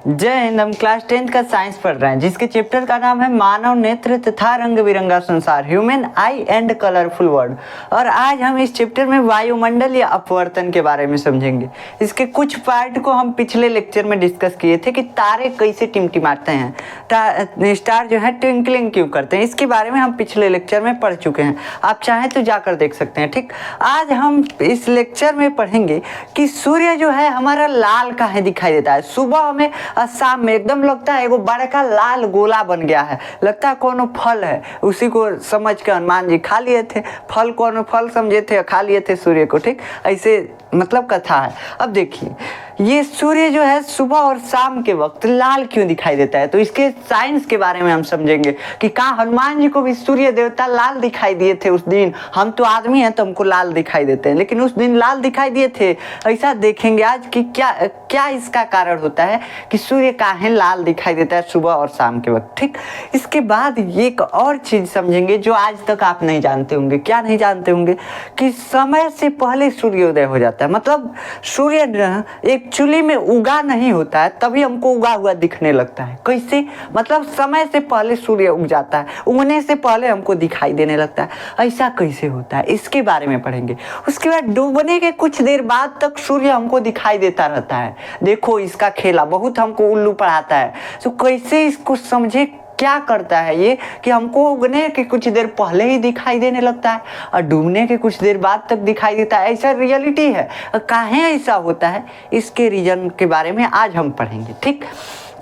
जय हिंद। हम class 10th का साइंस पढ़ रहे हैं जिसके चैप्टर का नाम है मानव नेत्र तथा रंग बिरंगा संसार, human I and colourful world. और आज हम इस चैप्टर में वायुमंडल या अपवर्तन के बारे में समझेंगे। इसके कुछ पार्ट को हम पिछले लेक्चर में डिस्कस किए थे कि तारे कैसे टिमटिमाते हैं, स्टार जो है ट्विंकलिंग क्यों करते हैं, इसके बारे में हम पिछले लेक्चर में पढ़ चुके हैं। आप चाहें तो जाकर देख सकते हैं। ठीक, आज हम इस लेक्चर में पढ़ेंगे कि सूर्य जो है हमारा लाल काहे दिखाई देता है। सुबह में शाम में एकदम लगता है एगो बड़का लाल गोला बन गया है, लगता है कोनो फल है, उसी को समझ के हनुमान जी खा लिए थे। फल कोनो फल समझे थे, खा लिए थे सूर्य को। ठीक, ऐसे मतलब कथा है। अब देखिए ये सूर्य जो है सुबह और शाम के वक्त लाल क्यों दिखाई देता है, तो इसके साइंस के बारे में हम समझेंगे कि कहाँ हनुमान जी को भी सूर्य देवता लाल दिखाई दिए थे उस दिन। हम तो आदमी हैं तो हमको लाल दिखाई देते हैं, लेकिन उस दिन लाल दिखाई दिए थे। ऐसा देखेंगे आज कि क्या क्या इसका कारण होता है कि सूर्य काहे लाल दिखाई देता है सुबह और शाम के वक्त। ठीक, इसके बाद एक और चीज समझेंगे जो आज तक आप नहीं जानते होंगे। क्या नहीं जानते होंगे? कि समय से पहले सूर्योदय हो जाता है। मतलब सूर्य एक चुली में उगा नहीं होता है तभी हमको उगा हुआ दिखने लगता है। कैसे? मतलब समय से पहले सूर्य उग जाता है, उगने से पहले हमको दिखाई देने लगता है। ऐसा कैसे होता है इसके बारे में पढ़ेंगे। उसके बाद डूबने के कुछ देर बाद तक सूर्य हमको दिखाई देता रहता है। देखो इसका खेला बहुत हमको उल्लू पढ़ाता है। तो कैसे इसको समझे, क्या करता है ये कि हमको उगने के कुछ देर पहले ही दिखाई देने लगता है और डूबने के कुछ देर बाद तक दिखाई देता है। ऐसा रियलिटी है। काहे ऐसा होता है इसके रीजन के बारे में आज हम पढ़ेंगे। ठीक,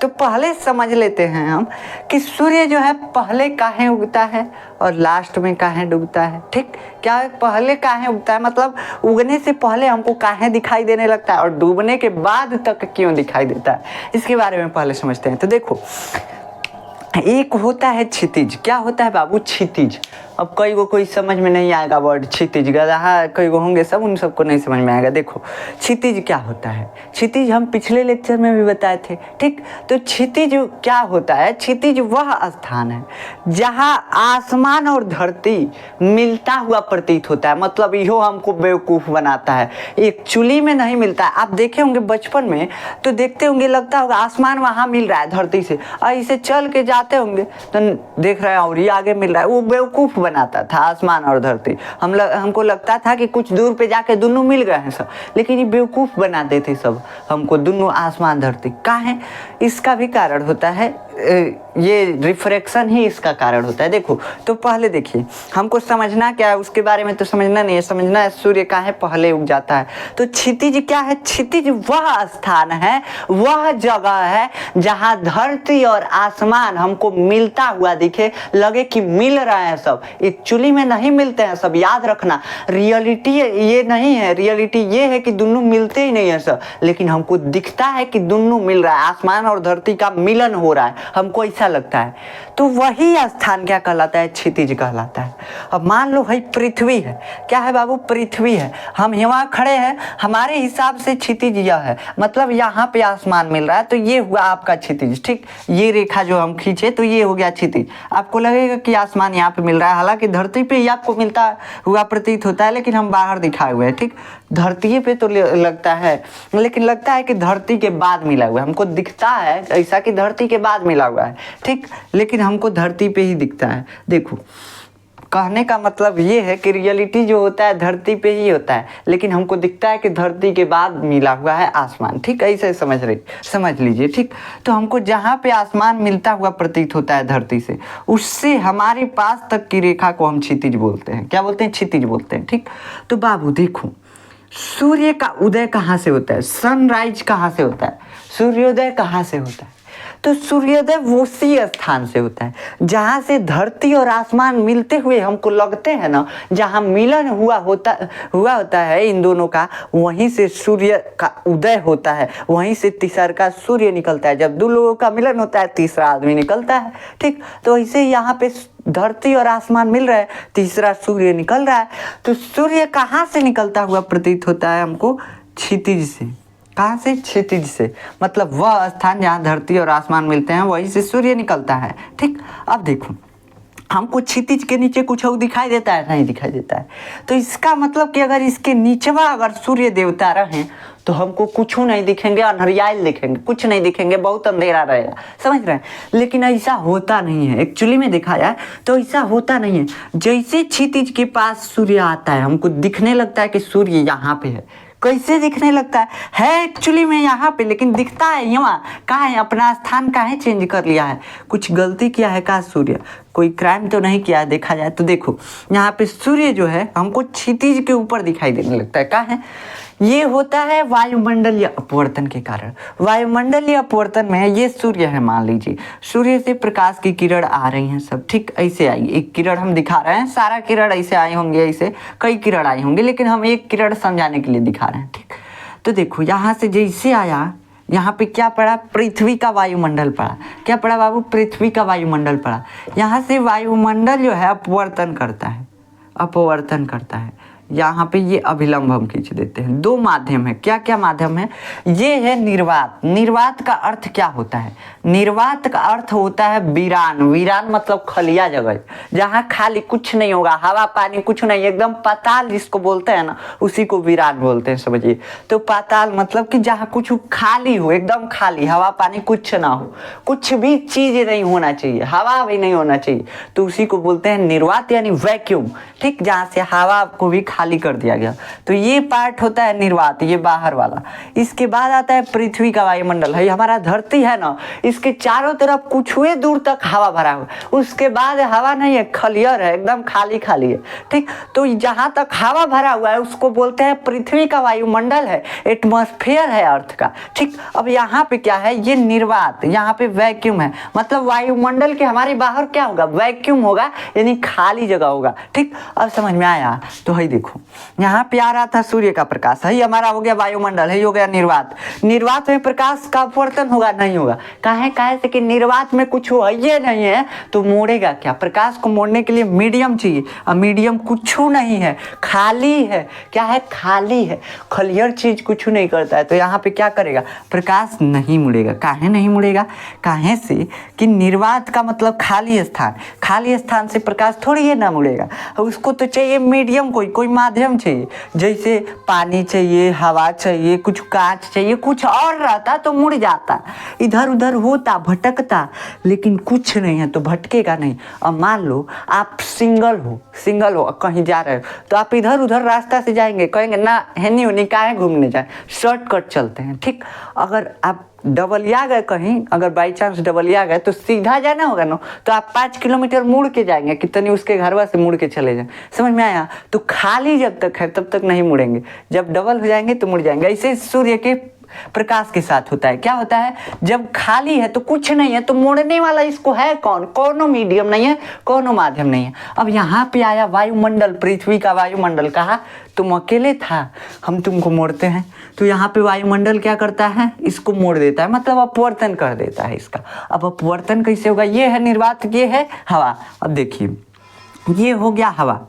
तो पहले समझ लेते हैं हम कि सूर्य जो है पहले काहे उगता है और लास्ट में काहे डूबता है। ठीक, क्या पहले काहे उगता है, मतलब उगने से पहले हमको काहे दिखाई देने लगता है और डूबने के बाद तक क्यों दिखाई देता है, इसके बारे में पहले समझते हैं। तो देखो, एक होता है क्षितिज। क्या होता है बाबू? क्षितिज। अब कई को कोई समझ में नहीं आएगा वर्ड क्षितिज, गधा कई को होंगे सब, उन सबको नहीं समझ में आएगा। देखो क्षितिज क्या होता है। क्षितिज हम पिछले लेक्चर में भी बताए थे। ठीक, तो क्षितिज क्या होता है? क्षितिज वह स्थान है जहां आसमान और धरती मिलता हुआ प्रतीत होता है। मतलब यो हमको बेवकूफ़ बनाता है। एक चुली में नहीं मिलता है। आप देखे होंगे बचपन में तो देखते होंगे, लगता होगा आसमान वहाँ मिल रहा है धरती से, ऐसे चल के जाते होंगे तो देख रहे हैं और ये आगे मिल रहा है। वो बेवकूफ़ बनाता था आसमान और धरती। हमको लगता था कि कुछ दूर पे जाके दोनों मिल गए हैं सब, लेकिन ये बेवकूफ़ बनाते थे सब हमको, दोनों आसमान धरती। काहे? इसका भी कारण होता है, ये रिफ्रैक्शन ही इसका कारण होता है। देखो तो पहले देखिए, हमको समझना क्या है उसके बारे में तो समझना नहीं है, समझना है सूर्य काहे पहले उग जाता है। तो क्षितिज क्या है? क्षितिज वह स्थान है, वह जगह है जहां धरती और आसमान हमको मिलता हुआ दिखे, लगे कि मिल रहे हैं सब। एक चुली में नहीं मिलते हैं सब, याद रखना। रियलिटी ये नहीं है, रियलिटी ये है कि दोनों मिलते ही नहीं है सब, लेकिन हमको दिखता है कि दोनों मिल रहा है, आसमान और धरती का मिलन हो रहा है, हमको ऐसा लगता है। तो वही स्थान क्या कहलाता है? क्षितिज कहलाता है। अब मान लो भाई पृथ्वी है। क्या है बाबू? पृथ्वी है। हम यहाँ खड़े हैं, हमारे हिसाब से क्षितिज यह है, मतलब यहाँ पे आसमान मिल रहा है तो ये हुआ आपका क्षितिज। ठीक, ये रेखा जो हम खींचे तो ये हो गया क्षितिज। आपको लगेगा कि आसमान यहाँ पे मिल रहा है, हालांकि धरती पे ही आपको मिलता हुआ प्रतीत होता है, लेकिन हम बाहर दिखाए हुए हैं। ठीक, धरती पे तो लगता है, लेकिन लगता है कि धरती के बाद मिला हुआ है। हमको दिखता है ऐसा कि धरती के बाद मिला हुआ है। ठीक, लेकिन हमको धरती पे ही दिखता है। देखो कहने का मतलब ये है कि रियलिटी जो होता है धरती पे ही होता है, लेकिन हमको दिखता है कि धरती के बाद मिला हुआ है आसमान। ठीक, ऐसे समझ लीजिए। ठीक, तो हमको जहाँ पे आसमान मिलता हुआ प्रतीत होता है धरती से, उससे हमारे पास तक की रेखा को हम क्षितिज बोलते हैं। क्या बोलते हैं? क्षितिज बोलते हैं। ठीक, तो बाबू देखो, सूर्य का उदय कहाँ से होता है? सनराइज कहाँ से होता है? सूर्योदय कहाँ से होता है? तो सूर्योदय उसी स्थान से होता है जहाँ से धरती और आसमान मिलते हुए हमको लगते हैं ना, जहाँ मिलन हुआ होता है इन दोनों का, वहीं से सूर्य का उदय होता है, वहीं से तीसरा का सूर्य निकलता है। जब दो लोगों का मिलन होता है तीसरा आदमी निकलता है। ठीक, तो ऐसे यहाँ पे धरती और आसमान मिल रहा है, तीसरा सूर्य निकल रहा है। तो सूर्य कहाँ से निकलता हुआ प्रतीत होता है हमको? क्षितिज से। कहाँ से? क्षितिज से। मतलब वह स्थान जहाँ धरती और आसमान मिलते हैं वहीं से सूर्य निकलता है। ठीक, अब देखो हमको क्षितिज के नीचे कुछ और दिखाई देता है? नहीं दिखाई देता है। तो इसका मतलब कि अगर इसके नीचवा अगर सूर्य देवता रहें तो हमको कुछ नहीं दिखेंगे, अंधरियाल दिखेंगे, कुछ नहीं दिखेंगे, बहुत अंधेरा रहेगा, समझ रहे हैं। लेकिन ऐसा होता नहीं है, एक्चुअली में देखा जाए तो ऐसा होता नहीं है। जैसे क्षितिज के पास सूर्य आता है हमको दिखने लगता है कि सूर्य यहाँ पे है। कैसे दिखने लगता है एक्चुअली में यहाँ पे, लेकिन दिखता है यहाँ। कहाँ है? अपना स्थान कहाँ चेंज कर लिया है? कुछ गलती किया है का सूर्य? कोई क्राइम तो नहीं किया है देखा जाए तो। देखो यहाँ पे सूर्य जो है हमको क्षितिज के ऊपर दिखाई देने लगता है। कहाँ है? ये होता है वायुमंडलीय अपवर्तन के कारण। वायुमंडलीय अपवर्तन में ये सूर्य है, मान लीजिए सूर्य से प्रकाश की किरण आ रही हैं सब, ठीक ऐसे आई। एक किरण हम दिखा रहे हैं, सारा किरण ऐसे आए होंगे, ऐसे कई किरण आई होंगी, लेकिन हम एक किरण समझाने के लिए दिखा रहे हैं, ठीक। तो देखो यहाँ से जैसे आया, यहाँ पे क्या पड़ा? पृथ्वी का वायुमंडल पड़ा। क्या पड़ा बाबू? पृथ्वी का वायुमंडल पड़ा। यहाँ से वायुमंडल जो है अपवर्तन करता है, अपवर्तन करता है। यहाँ पे ये अभिलंब हम खींच देते हैं। दो माध्यम है। क्या क्या माध्यम है? ये है निर्वात। निर्वात का अर्थ क्या होता है? निर्वात का अर्थ होता है वीरान। वीरान मतलब खलिया जगह, जहाँ खाली कुछ नहीं होगा, हवा पानी कुछ नहीं, एकदम पाताल जिसको बोलते हैं ना, उसी को वीरान बोलते हैं, समझिए। तो पाताल मतलब कि जहाँ कुछ खाली हो, एकदम खाली, हवा पानी कुछ ना हो, कुछ भी चीज नहीं होना चाहिए, हवा भी नहीं होना चाहिए, तो उसी को बोलते हैं निर्वात यानी वैक्यूम, ठीक। जहाँ से हवा को भी खाली कर दिया गया, तो ये पार्ट होता है निर्वात, ये बाहर वाला। इसके बाद आता है पृथ्वी का वायुमंडल। है हमारा धरती है ना, इसके चारों तरफ कुछ हुए दूर तक हवा भरा हुआ, उसके बाद हवा नहीं है, खलियर है, एकदम खाली खाली है, ठीक। तो जहां तक हवा भरा हुआ है उसको बोलते हैं पृथ्वी का वायुमंडल है, एटमॉस्फेयर है अर्थ का, ठीक। अब यहाँ पे क्या है? ये निर्वात, यहाँ पे वैक्यूम है, मतलब वायुमंडल के हमारे बाहर क्या होगा? वैक्यूम होगा, यानी खाली जगह होगा, ठीक। अब समझ में आया? तो है देखो यहाँ पे आ रहा था सूर्य का प्रकाश, है हमारा हो गया वायुमंडल, है हो गया निर्वात। निर्वात में प्रकाश का अपवर्तन होगा? नहीं होगा। काहे से कि निर्वात में कुछ हो ये नहीं है, तो मोड़ेगा क्या? प्रकाश को मोड़ने के लिए मीडियम चाहिए, और मीडियम कुछ नहीं है, खाली है। क्या है? खाली है, खलियर चीज कुछ नहीं करता है, तो यहाँ पे क्या करेगा? प्रकाश नहीं मुड़ेगा। काहे नहीं मुड़ेगा? काहे से कि निर्वात का मतलब खाली स्थान, खाली स्थान से प्रकाश थोड़ी है ना मुड़ेगा, उसको तो चाहिए मीडियम, कोई माध्यम चाहिए, जैसे पानी चाहिए, हवा चाहिए, कुछ कांच चाहिए, कुछ और रहता तो मुड़ जाता, इधर उधर होता, भटकता, लेकिन कुछ नहीं है तो भटकेगा नहीं। अब मान लो आप सिंगल हो कहीं जा रहे हो, तो आप इधर उधर रास्ता से जाएंगे, कहेंगे ना है नहीं काहे घूमने जाए, शॉर्टकट चलते हैं, ठीक। अगर आप डबलिया गए कहीं, अगर बाई चांस डबलिया गए तो सीधा जाना होगा ना, तो आप 5 किलोमीटर मुड़ के जाएंगे, कितनी उसके घरवा से मुड़ के चले जाए, समझ में आया? तो खाली जब तक है तब तक नहीं मुड़ेंगे, जब डबल हो जाएंगे तो मुड़ जाएंगे। ऐसे सूर्य के प्रकाश के साथ होता है। क्या होता है? जब खाली है तो कुछ नहीं है, तो मोड़ने वाला इसको है कौन? कोनो मीडियम नहीं है, कोनो माध्यम नहीं है। अब यहाँ पे आया वायुमंडल, पृथ्वी का वायुमंडल। कहा तुम अकेले था, हम तुमको मोड़ते हैं, तो यहाँ पे वायुमंडल क्या करता है? इसको मोड़ देता है, मतलब अपवर्तन कर देता है इसका। अब अपवर्तन कैसे होगा? ये है निर्वात, ये है हवा। अब देखिए ये हो गया हवा,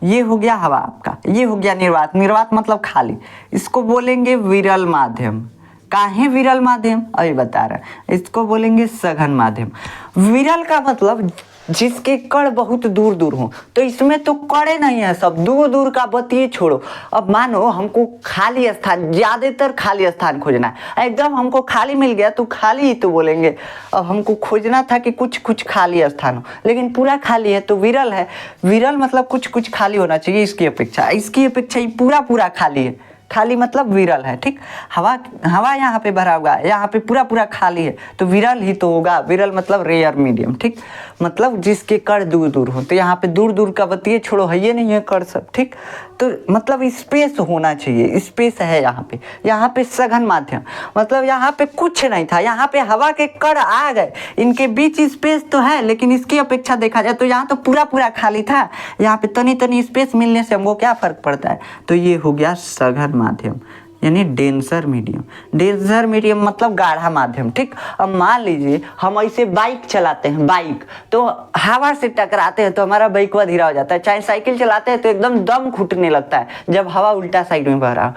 ये हो गया हवा आपका, ये हो गया निर्वात। निर्वात मतलब खाली, इसको बोलेंगे विरल माध्यम। काहे विरल माध्यम? अभी बता रहा है, इसको बोलेंगे सघन माध्यम। विरल का मतलब जिसके कण बहुत दूर दूर हो, तो इसमें तो कड़े नहीं है, सब दूर दूर का बतिए छोड़ो। अब मानो हमको खाली स्थान, ज्यादातर खाली स्थान खोजना है, एकदम हमको खाली मिल गया तो खाली ही तो बोलेंगे। अब हमको खोजना था कि कुछ कुछ खाली स्थान हो, लेकिन पूरा खाली है तो विरल है। विरल मतलब कुछ कुछ खाली होना चाहिए, इसकी अपेक्षा ये पूरा पूरा खाली है, खाली मतलब विरल है, ठीक। हवा यहाँ पे भरा हुआ है, यहाँ पे पूरा पूरा खाली है, तो विरल ही तो होगा। विरल मतलब रेयर मीडियम, ठीक, मतलब जिसके कण दूर दूर हो। तो यहाँ पे दूर दूर का बतिए छोड़ो, है ये नहीं है कण सब, ठीक। तो मतलब स्पेस होना चाहिए, स्पेस है यहाँ पे सघन माध्यम, मतलब यहाँ पे कुछ नहीं था, यहाँ पे हवा के कण आ गए, इनके बीच स्पेस तो है, लेकिन इसकी अपेक्षा देखा जाए तो यहाँ तो पूरा पूरा खाली था, यहाँ पे तनी तनी स्पेस मिलने से हमको क्या फर्क पड़ता है। तो ये हो गया सघन माध्यम, यानी डेंसर मीडियम। डेंसर मीडियम मतलब गाढ़ा माध्यम, ठीक। अब मान लीजिए हम ऐसे बाइक चलाते हैं, बाइक तो हवा से टकराते हैं तो हमारा बाइक वह धीरा हो जाता है। चाहे साइकिल चलाते हैं तो एकदम दम घुटने लगता है जब हवा उल्टा साइड में बह रहा हो।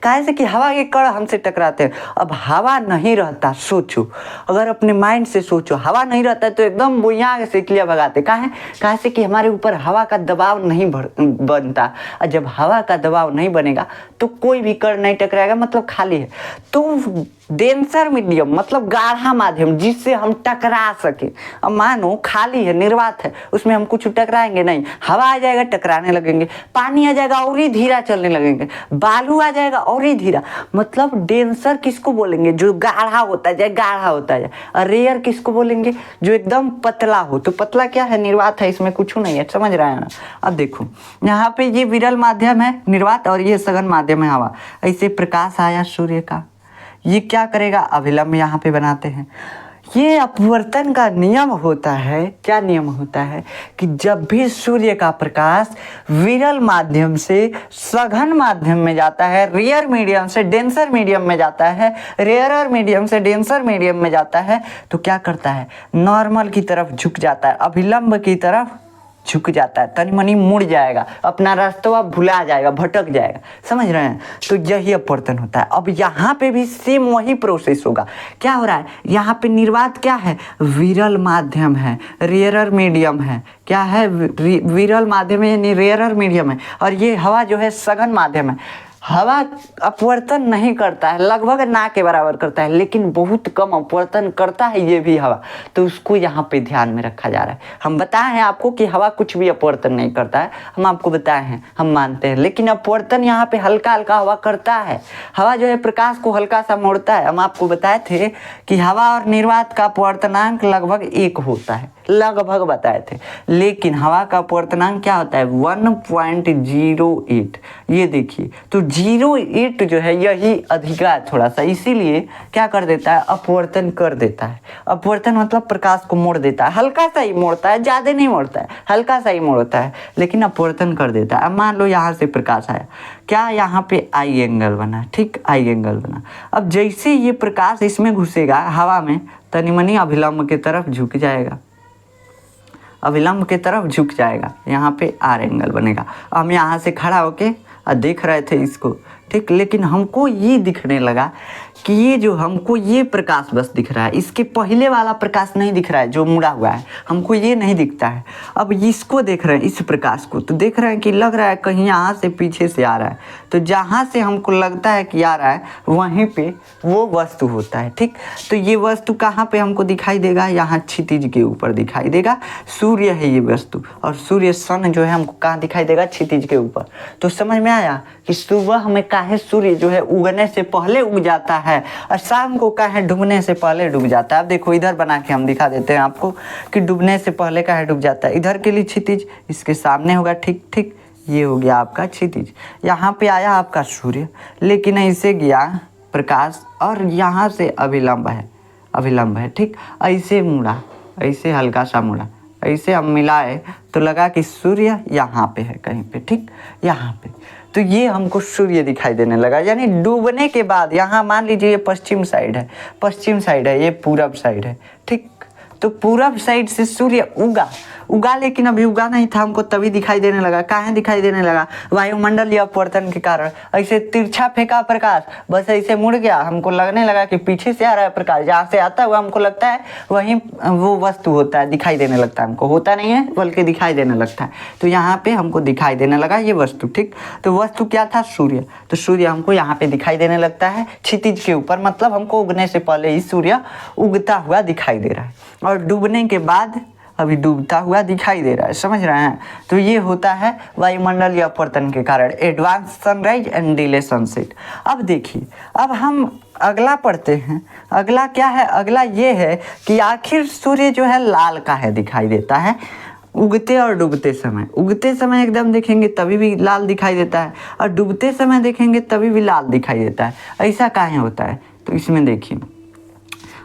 काहे से कि हवा के कण हमसे टकराते हैं। अब हवा नहीं रहता, सोचो, अगर अपने माइंड से सोचो, हवा नहीं रहता है तो एकदम बुइयां से तितलियां भगाते। काहे से कि हमारे ऊपर हवा का दबाव नहीं बनता, और जब हवा का दबाव नहीं बनेगा तो कोई भी कण नहीं टकराएगा, मतलब खाली है। तो डेंसर मीडियम मतलब गाढ़ा माध्यम जिससे हम टकरा सके। अब मानो खाली है, निर्वात है, उसमें हम कुछ टकराएंगे नहीं। हवा आ जाएगा टकराने लगेंगे, पानी आ जाएगा और ही धीरा चलने लगेंगे, बालू आ जाएगा और ही धीरा। मतलब डेंसर किसको बोलेंगे? जो गाढ़ा होता है, गाढ़ा होता है। और रेयर किसको बोलेंगे? जो एकदम पतला हो। तो पतला क्या है? निर्वात है, इसमें कुछ नहीं है, समझ रहे हैं ना। अब देखो यहाँ पे ये विरल माध्यम है निर्वात, और ये सघन माध्यम है हवा। ऐसे प्रकाश आया सूर्य का, ये क्या करेगा? अभिलंब यहाँ पे बनाते हैं। ये अपवर्तन का नियम होता है। क्या नियम होता है? कि जब भी सूर्य का प्रकाश विरल माध्यम से सघन माध्यम में जाता है, रेयर मीडियम से डेंसर मीडियम में जाता है, रेयरर मीडियम से डेंसर मीडियम में जाता है, तो क्या करता है? नॉर्मल की तरफ झुक जाता है, अभिलंब की तरफ झुक जाता है, तनी मनी मुड़ जाएगा, अपना रास्ता भुला जाएगा, भटक जाएगा। समझ रहे हैं? तो यही अपवर्तन होता है। अब यहाँ पे भी सेम वही प्रोसेस होगा। क्या हो रहा है? यहाँ पे निर्वात क्या है? विरल माध्यम है, रेयरर मीडियम है। क्या है? विरल माध्यम है यानी रेयरर मीडियम है। और ये हवा जो है सघन माध्यम है। हवा अपवर्तन नहीं करता है, लगभग ना के बराबर करता है, लेकिन बहुत कम अपवर्तन करता है ये भी हवा। तो उसको यहाँ पे ध्यान में रखा जा रहा है। हम बताए हैं आपको कि हवा कुछ भी अपवर्तन नहीं करता है, हम आपको बताए हैं, हम मानते हैं। लेकिन अपवर्तन यहाँ पे हल्का हल्का हवा करता है। हवा जो है प्रकाश को हल्का सा मोड़ता है। हम आपको बताए थे कि हवा और निर्वात का अपवर्तनांक लगभग 1 होता है, लगभग बताए थे। लेकिन हवा का अपवर्तनांक क्या होता है? 1.08। ये देखिए, तो 0.8 जो है यही अधिका है थोड़ा सा, इसीलिए क्या कर देता है? अपवर्तन कर देता है। अपवर्तन मतलब प्रकाश को मोड़ देता है, हल्का सा ही मोड़ता है, ज़्यादा नहीं मोड़ता है, हल्का सा ही मोड़ता है, लेकिन अपवर्तन कर देता है। अब मान लो यहाँ से प्रकाश आया, क्या यहाँ पे आई एंगल बना, ठीक, आई एंगल बना। अब जैसे ये प्रकाश इसमें घुसेगा हवा में, तनी मनी अभिलंब की तरफ झुक जाएगा, अभिलंब की तरफ झुक जाएगा, यहाँ पे आर एंगल बनेगा। हम यहाँ से खड़ा होके देख रहे थे इसको, ठीक, लेकिन हमको ये दिखने लगा कि ये जो हमको ये प्रकाश बस दिख रहा है, इसके पहले वाला प्रकाश नहीं दिख रहा है जो मुड़ा हुआ है, हमको ये नहीं दिखता है। अब इसको देख रहे हैं, इस प्रकाश को, तो देख रहे हैं कि लग रहा है कहीं यहाँ से पीछे से आ रहा है। तो जहाँ से हमको लगता है कि आ रहा है वहीं पे वो वस्तु होता है, ठीक। तो ये वस्तु कहाँ पे हमको दिखाई देगा? यहाँ क्षितिज के ऊपर दिखाई देगा। सूर्य है ये वस्तु, और सूर्य सन जो है हमको कहाँ दिखाई देगा? क्षितिज के ऊपर। तो समझ में आया कि सुबह हमें काहे सूर्य जो है उगने से पहले उग जाता है, और शाम को काहे डूबने से पहले डूब जाता है। अब देखो इधर बना के हम दिखा देते हैं आपको कि डूबने से पहले काहे डूब जाता है। इधर के लिए क्षितिज, इसके सामने होगा, ठीक ठीक, ये हो गया आपका क्षितिज। यहाँ पे आया आपका सूर्य, लेकिन ऐसे गया प्रकाश, और यहाँ से अभिलंब है, अभिलंब है, ठीक। ऐसे मुड़ा, ऐसे हल्का सा मुड़ा, ऐसे हम मिलाए तो लगा कि सूर्य यहाँ पे है कहीं पे, ठीक, यहाँ पे। तो ये हमको सूर्य दिखाई देने लगा। यानी डूबने के बाद, यहाँ मान लीजिए ये पश्चिम साइड है, पश्चिम साइड है, ये पूरब साइड है, ठीक। तो पूरब साइड से सूर्य उगा, लेकिन अभी उगा नहीं था, हमको तभी दिखाई देने लगा। काहे दिखाई देने लगा? वायुमंडलीय अपवर्तन के कारण। ऐसे तिरछा फेंका प्रकाश, बस ऐसे मुड़ गया, हमको लगने लगा कि पीछे से आ रहा है प्रकाश, जहाँ से आता हुआ हमको लगता है वहीं वो वस्तु होता है, दिखाई देने लगता है। हमको होता नहीं है बल्कि दिखाई देने लगता है। तो यहाँ पे हमको दिखाई देने लगा ये वस्तु, ठीक। तो वस्तु क्या था? सूर्य। तो सूर्य हमको यहाँ पे दिखाई देने लगता है क्षितिज के ऊपर, मतलब हमको उगने से पहले ही सूर्य उगता हुआ दिखाई दे रहा है, और डूबने के बाद अभी डूबता हुआ दिखाई दे रहा है। समझ रहे हैं? तो ये होता है वायुमंडलीय अपवर्तन के कारण, advance sunrise and delay sunset. अब देखिए, अब हम अगला पढ़ते हैं। अगला क्या है? अगला ये है कि आखिर सूर्य जो है लाल का है दिखाई देता है उगते और डूबते समय। उगते समय एकदम देखेंगे तभी भी लाल दिखाई देता है, और डूबते समय देखेंगे तभी भी लाल दिखाई देता है। ऐसा काहे होता है? तो इसमें देखिए,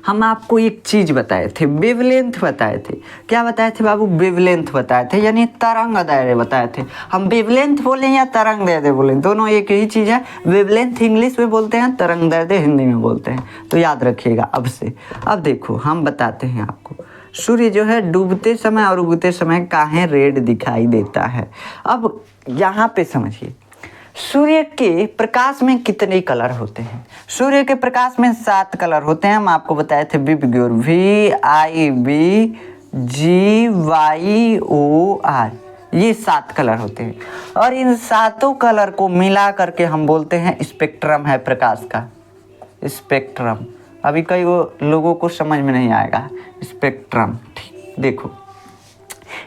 हम आपको एक चीज़ बताए थे, वेवलेंथ बताए थे। क्या बताए थे बाबू? वेवलेंथ बताए थे, यानी तरंग दैर्ध्य बताए थे। हम वेवलेंथ बोलें या तरंग दैर्ध्य बोलें, दोनों एक ही चीज़ है। वेवलेंथ इंग्लिश में बोलते हैं, तरंग दैर्ध्य हिंदी में बोलते हैं, तो याद रखिएगा अब से। अब देखो हम बताते हैं आपको, सूर्य जो है डूबते समय और उगते समय काहे रेड दिखाई देता है। अब यहाँ पे समझिए, सूर्य के प्रकाश में कितने कलर होते हैं? सूर्य के प्रकाश में 7 कलर होते हैं। हम आपको बताए थे विबग्योर, VIBGYOR, ये 7 कलर होते हैं और इन 7 कलर को मिला करके हम बोलते हैं स्पेक्ट्रम है प्रकाश का। स्पेक्ट्रम अभी कई लोगों को समझ में नहीं आएगा, स्पेक्ट्रम। ठीक, देखो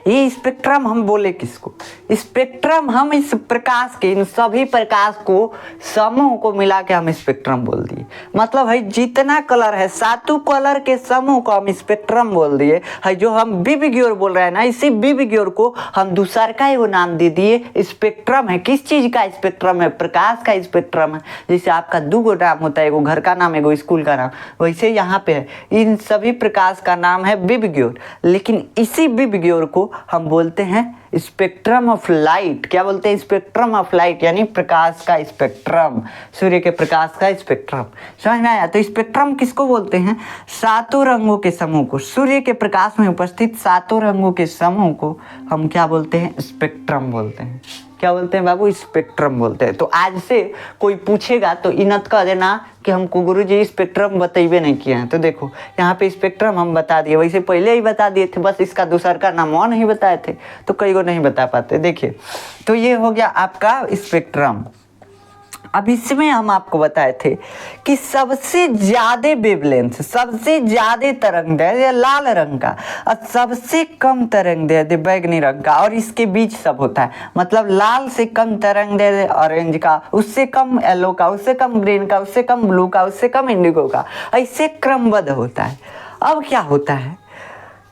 ये स्पेक्ट्रम हम बोले किसको? स्पेक्ट्रम हम इस प्रकाश के, इन सभी प्रकाश को समूह को मिला के हम स्पेक्ट्रम बोल दिए। मतलब है जितना कलर है 7 कलर के समूह को हम स्पेक्ट्रम बोल दिए है। जो हम विबग्योर बोल रहे हैं ना, इसी विबग्योर को हम दूसर का एगो नाम दे दिए स्पेक्ट्रम है। किस चीज का स्पेक्ट्रम है? प्रकाश का स्पेक्ट्रम है। जैसे आपका 2 नाम होता है, एगो घर का नाम, एगो स्कूल का नाम, वैसे यहाँ पे है इन सभी प्रकाश का नाम है विबग्योर। लेकिन इसी विबग्योर को हम बोलते हैं स्पेक्ट्रम ऑफ लाइट। क्या बोलते हैं? स्पेक्ट्रम ऑफ लाइट, यानी प्रकाश का स्पेक्ट्रम, सूर्य के प्रकाश का स्पेक्ट्रम। समझ में आया? तो स्पेक्ट्रम किसको बोलते हैं? 7 रंगों के समूह को, सूर्य के प्रकाश में उपस्थित 7 रंगों के समूह को हम क्या बोलते हैं? स्पेक्ट्रम बोलते हैं। क्या बोलते हैं बाबू? स्पेक्ट्रम बोलते हैं। तो आज से कोई पूछेगा तो इनत कह देना कि हमको गुरुजी स्पेक्ट्रम बतेबे नहीं किए हैं। तो देखो यहाँ पे स्पेक्ट्रम हम बता दिए, वैसे पहले ही बता दिए थे, बस इसका दूसर का नाम और नहीं बताए थे, तो कई को नहीं बता पाते। देखिए तो ये हो गया आपका स्पेक्ट्रम। अब इसमें हम आपको बताए थे कि सबसे ज्यादा वेवलेंथ, सबसे ज्यादा तरंग दैर्ध्य लाल रंग का, और सबसे कम तरंग दैर्ध्य बैगनी रंग का, और इसके बीच सब होता है। मतलब लाल से कम तरंग दैर्ध्य ऑरेंज का, उससे कम येलो का, उससे कम ग्रीन का, उससे कम ब्लू का, उससे कम इंडिगो का, ऐसे क्रमबद्ध होता है। अब क्या होता है?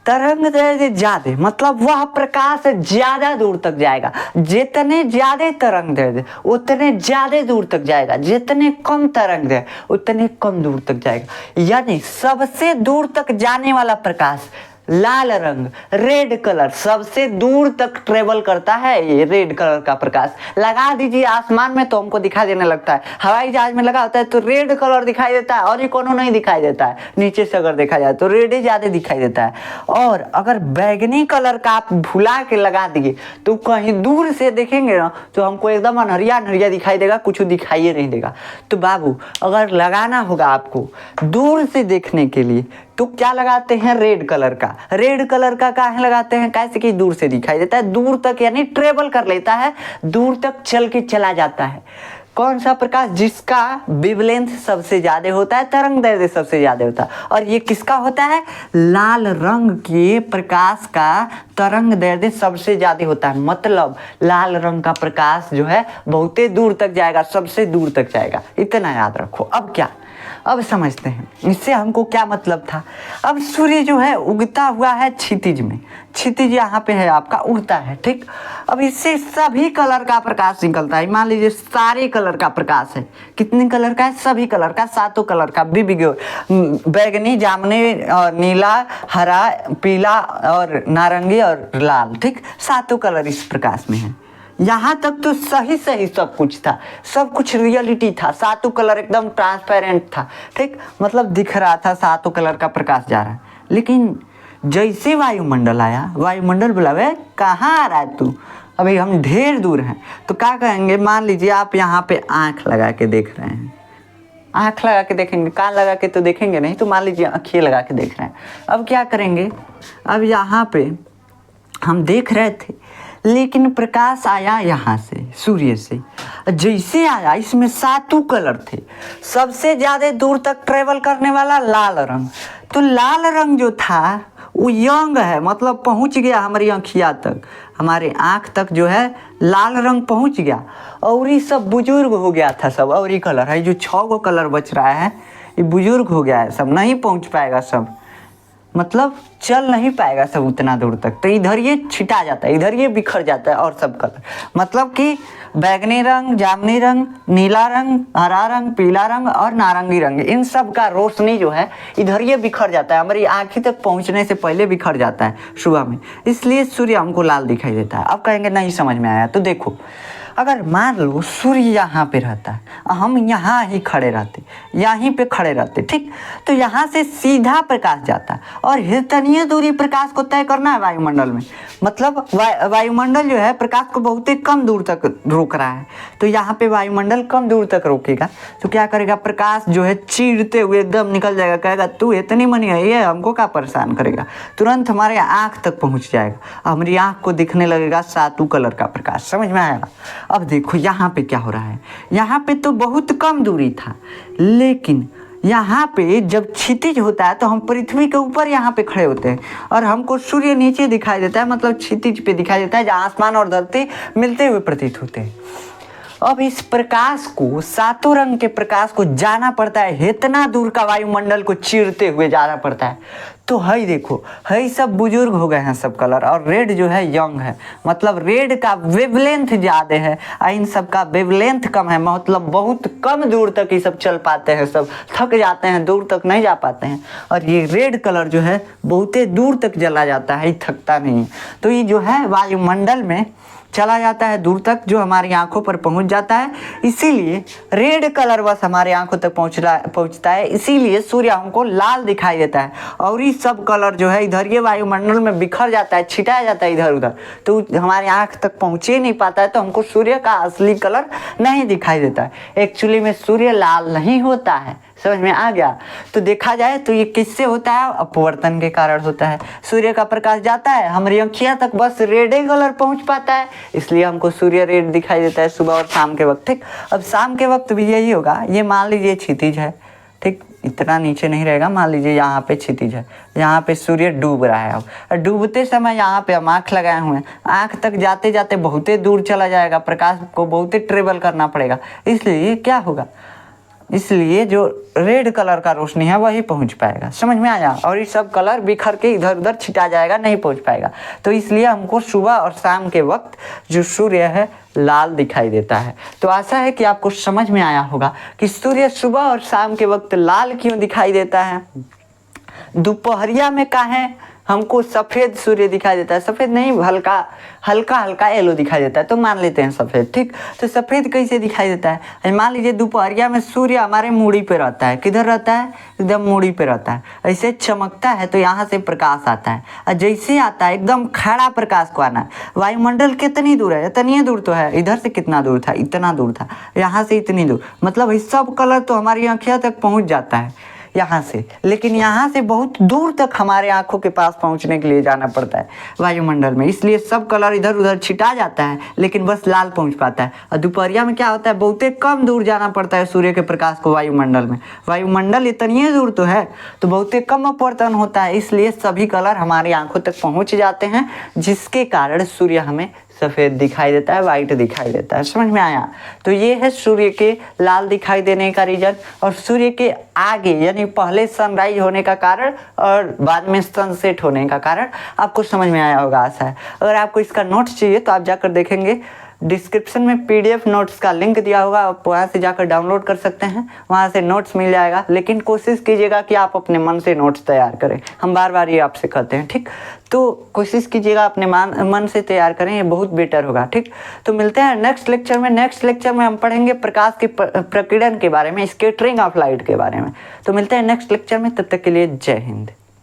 तरंग दैर्ध्य ज्यादा, मतलब वह प्रकाश ज्यादा दूर तक जाएगा। जितने ज्यादा तरंग दैर्ध्य उतने ज्यादा दूर तक जाएगा, जितने कम तरंग दैर्ध्य उतने कम दूर तक जाएगा। यानी सबसे दूर तक जाने वाला प्रकाश लाल रंग, रेड कलर, सबसे दूर तक ट्रेवल करता है ये रेड कलर का प्रकाश। लगा दीजिए आसमान में तो हमको दिखाई देने लगता है, हवाई जहाज में लगा होता है तो रेड कलर दिखाई देता है, और ये कोनो नहीं दिखाई देता है। नीचे से अगर देखा जाए तो रेड ही ज्यादा दिखाई देता है। और अगर बैगनी कलर का आप भुला के लगा दिए तो कहीं दूर से देखेंगे ना तो हमको एकदम अनहरिया अनहरिया दिखाई देगा, कुछ दिखाई नहीं देगा। तो बाबू अगर लगाना होगा आपको दूर से देखने के लिए तो क्या लगाते हैं? रेड कलर का। रेड कलर का काहे लगाते हैं? कैसे कि दूर से दिखाई देता है, दूर तक यानी ट्रेवल कर लेता है, दूर तक चल के चला जाता है। कौन सा प्रकाश? जिसका वेवलेंथ सबसे ज्यादा होता है, तरंग दैर्ध्य सबसे ज्यादा होता है। और ये किसका होता है? लाल रंग के प्रकाश का तरंग दैर्ध्य सबसे ज्यादा होता है। मतलब लाल रंग का प्रकाश जो है बहुत दूर तक जाएगा, सबसे दूर तक जाएगा। इतना याद रखो। अब क्या, अब समझते हैं इससे हमको क्या मतलब था। अब सूर्य जो है उगता हुआ है क्षितिज में, क्षितिज यहाँ पे है आपका, उगता है, ठीक। अब इससे सभी कलर का प्रकाश निकलता है। मान लीजिए सारे कलर का प्रकाश है। कितने कलर का है? सभी कलर का, 7 कलर का, विबग्योर, बैगनी, जामुनी और नीला, हरा, पीला और नारंगी और लाल, ठीक। 7 कलर इस प्रकाश में है। यहाँ तक तो सही सही सब कुछ था, सब कुछ रियलिटी था। 7 कलर एकदम ट्रांसपेरेंट था, ठीक, मतलब दिख रहा था 7 कलर का प्रकाश जा रहा है। लेकिन जैसे वायुमंडल आया, वायुमंडल बुलावे कहाँ आ रहा है तू, अभी हम ढेर दूर हैं, तो क्या कहेंगे? मान लीजिए आप यहाँ पे आँख लगा के देख रहे हैं, आँख लगा के देखेंगे, कान लगा के तो देखेंगे नहीं, तो मान लीजिए आँखें लगा के देख रहे हैं। अब क्या करेंगे? अब यहाँ पे हम देख रहे थे लेकिन प्रकाश आया यहाँ से, सूर्य से। जैसे आया इसमें 7 कलर थे, सबसे ज़्यादा दूर तक ट्रेवल करने वाला लाल रंग। तो लाल रंग जो था वो यंग है, मतलब पहुँच गया हमारी आँखिया तक, हमारे आँख तक जो है लाल रंग पहुँच गया। और ये सब बुजुर्ग हो गया था सब। और ये कलर है जो 6 कलर बच रहा है, ये बुजुर्ग हो गया है, सब नहीं पहुँच पाएगा सब। मतलब चल नहीं पाएगा सब उतना दूर तक, तो इधर ये छिटा जाता है, इधर ये बिखर जाता है। और सब कलर मतलब कि बैगनी रंग, जामुनी रंग, नीला रंग, हरा रंग, पीला रंग और नारंगी रंग, इन सब का रोशनी जो है इधर ये बिखर जाता है, हमारी आँखी तक पहुँचने से पहले बिखर जाता है सुबह में, इसलिए सूर्य हमको लाल दिखाई देता है। अब कहेंगे नहीं समझ में आया, तो देखो अगर मान लो सूर्य यहाँ पे रहता है, हम यहाँ ही खड़े रहते, यहीं पे खड़े रहते, ठीक, तो यहाँ से सीधा प्रकाश जाता है और इतनी दूरी प्रकाश को तय करना है वायुमंडल में। मतलब वायुमंडल जो है प्रकाश को बहुत ही कम दूर तक रोक रहा है, तो यहाँ पे वायुमंडल कम दूर तक रोकेगा, तो क्या करेगा, प्रकाश जो है चीरते हुए एकदम निकल जाएगा, कहेगा तू इतनी मनी है, ये हमको क्या परेशान करेगा, तुरंत हमारे आँख तक पहुँच जाएगा, हमारी आँख को दिखने लगेगा सातों कलर का प्रकाश। समझ में आएगा। अब देखो यहाँ पे क्या हो रहा है, यहाँ पे तो बहुत कम दूरी था, लेकिन यहाँ पे जब क्षितिज होता है तो हम पृथ्वी के ऊपर यहाँ पे खड़े होते हैं और हमको सूर्य नीचे दिखाई देता है, मतलब क्षितिज पे दिखाई देता है, जहाँ आसमान और धरती मिलते हुए प्रतीत होते हैं। अब इस प्रकाश को, सातों रंग के प्रकाश को जाना पड़ता है, इतना दूर का वायुमंडल को चीरते हुए जाना पड़ता है। तो हई देखो, हई सब बुजुर्ग हो गए हैं सब कलर, और रेड जो है यंग है, मतलब रेड का वेवलेंथ ज़्यादा है और इन सब का वेवलेंथ कम है, मतलब बहुत कम दूर तक ये सब चल पाते हैं, सब थक जाते हैं, दूर तक नहीं जा पाते हैं। और ये रेड कलर जो है बहुत दूर तक चला जाता है, ये थकता नहीं है, तो ये जो है वायुमंडल में चला जाता है दूर तक, जो हमारी आंखों पर पहुंच जाता है, इसीलिए रेड कलर बस हमारे आंखों तक पहुंचता है, इसीलिए सूर्य हमको लाल दिखाई देता है। और ये सब कलर जो है इधर ये वायुमंडल में बिखर जाता है, छिटाया जाता है इधर उधर, तो हमारे आंख तक पहुँच ही नहीं पाता है, तो हमको सूर्य का असली कलर नहीं दिखाई देता है। एक्चुअली में सूर्य लाल नहीं होता है, समझ में आ गया। तो देखा जाए तो ये किससे होता है, अपवर्तन के कारण होता है। सूर्य का प्रकाश जाता है, हमारी आँखियाँ तक बस रेड कलर पहुंच पाता है, इसलिए हमको सूर्य रेड दिखाई देता है सुबह और शाम के वक्त, ठीक। अब शाम के वक्त भी यही होगा, ये मान लीजिए क्षितिज है, ठीक, इतना नीचे नहीं रहेगा, मान लीजिए यहाँ पे क्षितिज है, यहाँ पे सूर्य डूब रहा है। अब डूबते समय यहाँ पे हम आँख लगाए हुए हैं, आँख तक जाते जाते बहुत दूर चला जाएगा, प्रकाश को बहुत ट्रेवल करना पड़ेगा, इसलिए क्या होगा, इसलिए जो रेड कलर का रोशनी है वही पहुंच पाएगा। समझ में आया। और ये सब कलर बिखर के इधर उधर छिटा जाएगा, नहीं पहुंच पाएगा। तो इसलिए हमको सुबह और शाम के वक्त जो सूर्य है लाल दिखाई देता है। तो आशा है कि आपको समझ में आया होगा कि सूर्य सुबह और शाम के वक्त लाल क्यों दिखाई देता है। दोपहरिया में काहे हमको सफ़ेद सूर्य दिखाई देता है, सफ़ेद नहीं, हल्का हल्का येलो दिखाई देता है, तो मान लेते हैं सफ़ेद, ठीक। तो सफ़ेद कैसे दिखाई देता है, मान लीजिए दोपहरिया में सूर्य हमारे मूड़ी पे रहता है, किधर रहता है, एकदम मूड़ी पे रहता है, ऐसे चमकता है तो यहाँ से प्रकाश आता है, और जैसे आता है एकदम खड़ा प्रकाश को आना है। वायुमंडल कितनी दूर है, इतनी दूर तो है, इधर से कितना दूर था, इतना दूर था, यहाँ से इतनी दूर, मतलब इस सब कलर तो हमारी आँखियों तक पहुँच जाता है यहाँ से, लेकिन यहाँ से बहुत दूर तक हमारे आंखों के पास पहुँचने के लिए जाना पड़ता है वायुमंडल में, इसलिए सब कलर इधर उधर छिटा जाता है, लेकिन बस लाल पहुँच पाता है। और दोपहरिया में क्या होता है, बहुत कम दूर जाना पड़ता है सूर्य के प्रकाश को वायुमंडल में, वायुमंडल इतनी दूर तो है, तो बहुत कम अपवर्तन होता है, इसलिए सभी कलर हमारी आंखों तक पहुँच जाते हैं, जिसके कारण सूर्य हमें सफ़ेद दिखाई देता है, वाइट दिखाई देता है। समझ में आया। तो ये है सूर्य के लाल दिखाई देने का रीजन, और सूर्य के आगे यानी पहले सनराइज होने का कारण और बाद में सनसेट होने का कारण आपको समझ में आया होगा, आशा है। अगर आपको इसका नोट्स चाहिए तो आप जाकर देखेंगे, डिस्क्रिप्शन में PDF नोट्स का लिंक दिया होगा, आप वहाँ से जाकर डाउनलोड कर सकते हैं, वहाँ से नोट्स मिल जाएगा। लेकिन कोशिश कीजिएगा कि आप अपने मन से नोट्स तैयार करें, हम बार बार ये आपसे कहते हैं, ठीक। तो कोशिश कीजिएगा अपने मन से तैयार करें, ये बहुत बेटर होगा, ठीक। तो मिलते हैं नेक्स्ट लेक्चर में। नेक्स्ट लेक्चर में हम पढ़ेंगे प्रकाश के प्रकीर्णन के बारे में, स्कैटरिंग ऑफ लाइट के बारे में। तो मिलते हैं नेक्स्ट लेक्चर में, तब तक के लिए जय हिंद।